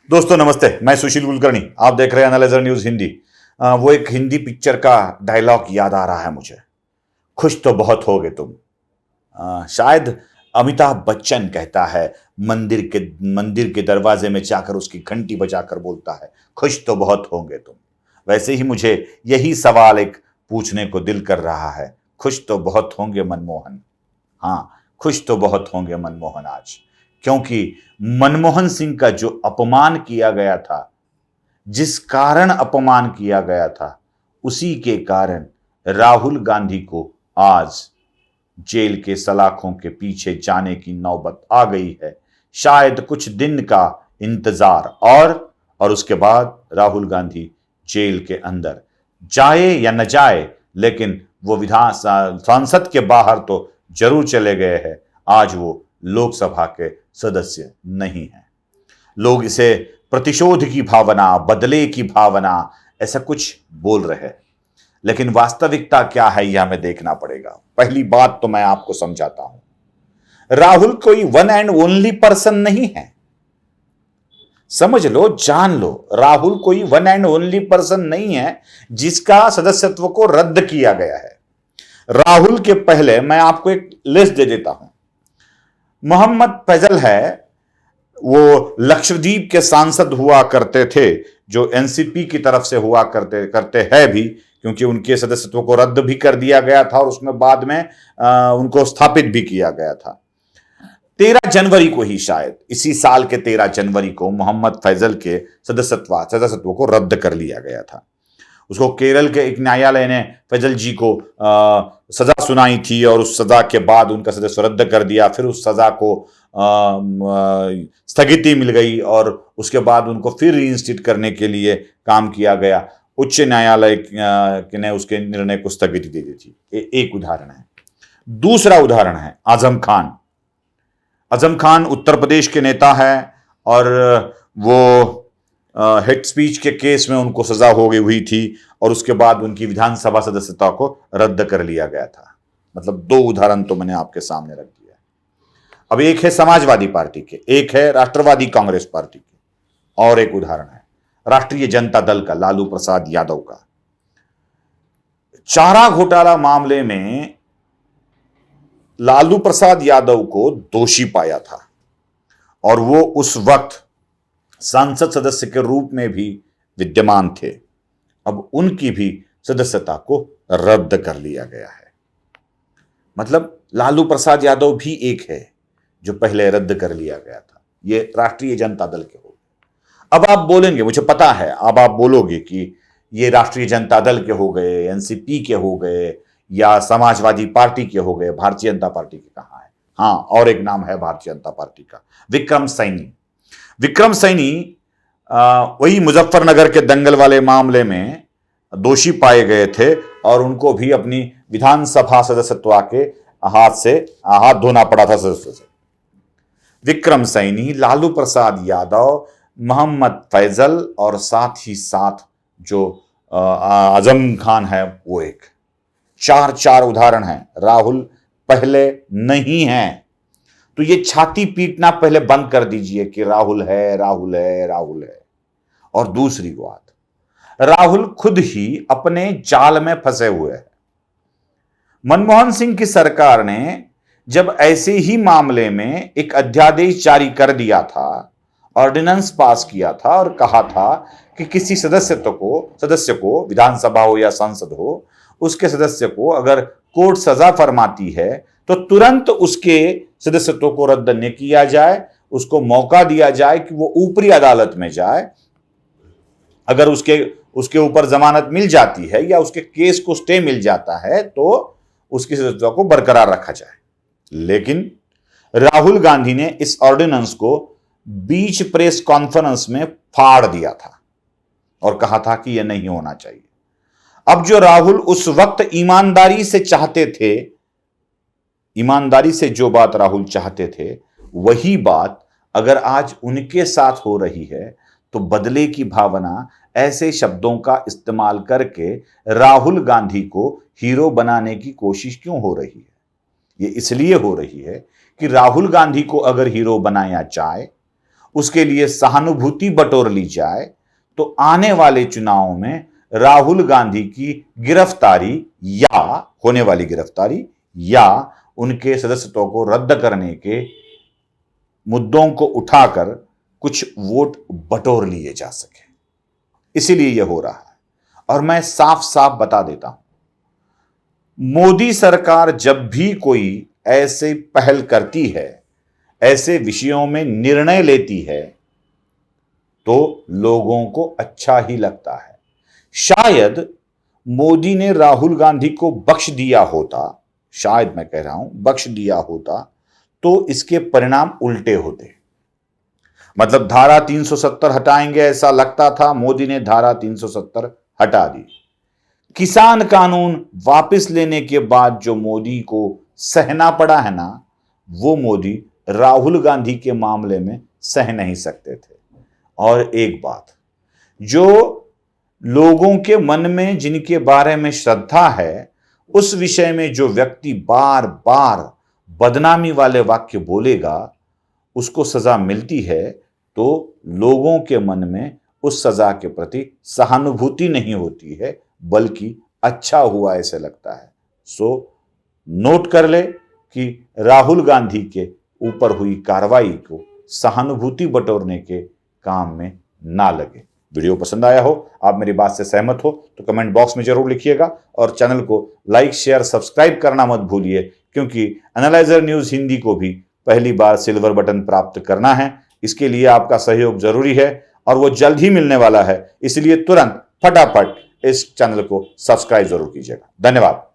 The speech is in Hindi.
दोस्तों नमस्ते, मैं सुशील कुलकर्णी। आप देख रहे हैं एनालाइजर न्यूज हिंदी। वो एक हिंदी पिक्चर का डायलॉग याद आ रहा है मुझे। खुश तो बहुत होगे तुम। शायद अमिताभ बच्चन कहता है, मंदिर के दरवाजे में जाकर उसकी घंटी बजाकर बोलता है, खुश तो बहुत होंगे तुम। वैसे ही मुझे यही सवाल एक पूछने को दिल कर रहा है, खुश तो बहुत होंगे मनमोहन। हाँ, खुश तो बहुत होंगे मनमोहन आज, क्योंकि मनमोहन सिंह का जो अपमान किया गया था, जिस कारण अपमान किया गया था, उसी के कारण राहुल गांधी को आज जेल के सलाखों के पीछे जाने की नौबत आ गई है। शायद कुछ दिन का इंतजार और उसके बाद राहुल गांधी जेल के अंदर जाए या न जाए, लेकिन वो सांसद के बाहर तो जरूर चले गए हैं। आज वो लोकसभा के सदस्य नहीं हैं। लोग इसे प्रतिशोध की भावना, बदले की भावना, ऐसा कुछ बोल रहे हैं, लेकिन वास्तविकता क्या है यह हमें देखना पड़ेगा। पहली बात तो मैं आपको समझाता हूं, राहुल कोई वन एंड ओनली पर्सन नहीं है। समझ लो, जान लो, राहुल कोई वन एंड ओनली पर्सन नहीं है जिसका सदस्यत्व को रद्द किया गया है। राहुल के पहले मैं आपको एक लिस्ट दे देता हूं। मोहम्मद फैजल है, वो लक्षद्वीप के सांसद हुआ करते थे, जो एनसीपी की तरफ से हुआ करते हैं भी, क्योंकि उनके सदस्यत्व को रद्द भी कर दिया गया था और उसमें बाद में उनको स्थापित भी किया गया था। 13 जनवरी को ही, शायद इसी साल के 13 जनवरी को मोहम्मद फैजल के सदस्यत्व को रद्द कर लिया गया था। उसको केरल के एक न्यायालय ने फैजल जी को सजा सुनाई थी और उस सजा के बाद उनका सदस्यत्व रद्द कर दिया। फिर उस सजा को स्थगिति मिल गई और उसके बाद उनको फिर रीइंस्टेट करने के लिए काम किया गया। उच्च न्यायालय ने उसके निर्णय को स्थगिति दे दी थी। एक उदाहरण है। दूसरा उदाहरण है आजम खान। आजम खान उत्तर प्रदेश के नेता है और वो हेट स्पीच के केस में उनको सजा हो गई हुई थी और उसके बाद उनकी विधानसभा सदस्यता को रद्द कर लिया गया था। मतलब 2 उदाहरण तो मैंने आपके सामने रख दिया। अब एक है समाजवादी पार्टी के, एक है राष्ट्रवादी कांग्रेस पार्टी के, और एक उदाहरण है राष्ट्रीय जनता दल का, लालू प्रसाद यादव का। चारा घोटाला मामले में लालू प्रसाद यादव को दोषी पाया था और वो उस वक्त सांसद सदस्य के रूप में भी विद्यमान थे। अब उनकी भी सदस्यता को रद्द कर लिया गया है। मतलब लालू प्रसाद यादव भी एक है जो पहले रद्द कर लिया गया था। ये राष्ट्रीय जनता दल के हो गए। अब आप बोलेंगे, मुझे पता है, अब आप बोलोगे कि ये राष्ट्रीय जनता दल के हो गए, एनसीपी के हो गए, या समाजवादी पार्टी के हो गए, भारतीय जनता पार्टी के कहां है? हाँ, और एक नाम है भारतीय जनता पार्टी का, विक्रम सैनी। विक्रम सैनी वही मुजफ्फरनगर के दंगल वाले मामले में दोषी पाए गए थे और उनको भी अपनी विधानसभा सदस्यत्व के हाथ धोना पड़ा था सदस्य से। विक्रम सैनी, लालू प्रसाद यादव, मोहम्मद फैजल और साथ ही साथ जो आजम खान है वो एक। 4 उदाहरण हैं। राहुल पहले नहीं है। तो ये छाती पीटना पहले बंद कर दीजिए कि राहुल है, राहुल है, राहुल है। और दूसरी बात, राहुल खुद ही अपने जाल में फंसे हुए हैं। मनमोहन सिंह की सरकार ने जब ऐसे ही मामले में एक अध्यादेश जारी कर दिया था, ऑर्डिनेंस पास किया था और कहा था कि किसी सदस्य को, विधानसभा हो या संसद हो, उसके सदस्य को अगर कोर्ट सजा फरमाती है तो तुरंत उसके सदस्यत्व को रद्द न किया जाए, उसको मौका दिया जाए कि वो ऊपरी अदालत में जाए। अगर उसके ऊपर जमानत मिल जाती है या उसके केस को स्टे मिल जाता है तो उसकी सदस्यता को बरकरार रखा जाए। लेकिन राहुल गांधी ने इस ऑर्डिनेंस को बीच प्रेस कॉन्फ्रेंस में फाड़ दिया था और कहा था कि यह नहीं होना चाहिए। अब जो राहुल उस वक्त ईमानदारी से चाहते थे, ईमानदारी से जो बात राहुल चाहते थे, वही बात अगर आज उनके साथ हो रही है तो बदले की भावना ऐसे शब्दों का इस्तेमाल करके राहुल गांधी को हीरो बनाने की कोशिश क्यों हो रही है? ये इसलिए हो रही है कि राहुल गांधी को अगर हीरो बनाया जाए उसके लिए सहानुभूति बटोर ली जाए तो आने वाले चुनाव में राहुल गांधी की गिरफ्तारी या होने वाली गिरफ्तारी या उनके सदस्यत्व को रद्द करने के मुद्दों को उठाकर कुछ वोट बटोर लिए जा सके, इसीलिए यह हो रहा है। और मैं साफ साफ बता देता हूं, मोदी सरकार जब भी कोई ऐसे पहल करती है, ऐसे विषयों में निर्णय लेती है, तो लोगों को अच्छा ही लगता है। शायद मोदी ने राहुल गांधी को बख्श दिया होता, शायद मैं कह रहा हूं बख्श दिया होता, तो इसके परिणाम उल्टे होते। मतलब धारा 370 हटाएंगे ऐसा लगता था, मोदी ने धारा 370 हटा दी। किसान कानून वापस लेने के बाद जो मोदी को सहना पड़ा है ना, वो मोदी राहुल गांधी के मामले में सह नहीं सकते थे। और एक बात, जो लोगों के मन में जिनके बारे में श्रद्धा है, उस विषय में जो व्यक्ति बार बार बदनामी वाले वाक्य बोलेगा, उसको सजा मिलती है, तो लोगों के मन में उस सजा के प्रति सहानुभूति नहीं होती है, बल्कि अच्छा हुआ ऐसे लगता है। सो नोट कर ले कि राहुल गांधी के ऊपर हुई कार्रवाई को सहानुभूति बटोरने के काम में ना लगे। वीडियो पसंद आया हो, आप मेरी बात से सहमत हो तो कमेंट बॉक्स में जरूर लिखिएगा और चैनल को लाइक शेयर सब्सक्राइब करना मत भूलिए, क्योंकि एनालाइजर न्यूज हिंदी को भी पहली बार सिल्वर बटन प्राप्त करना है। इसके लिए आपका सहयोग जरूरी है और वो जल्द ही मिलने वाला है, इसलिए तुरंत फटाफट इस चैनल को सब्सक्राइब जरूर कीजिएगा। धन्यवाद।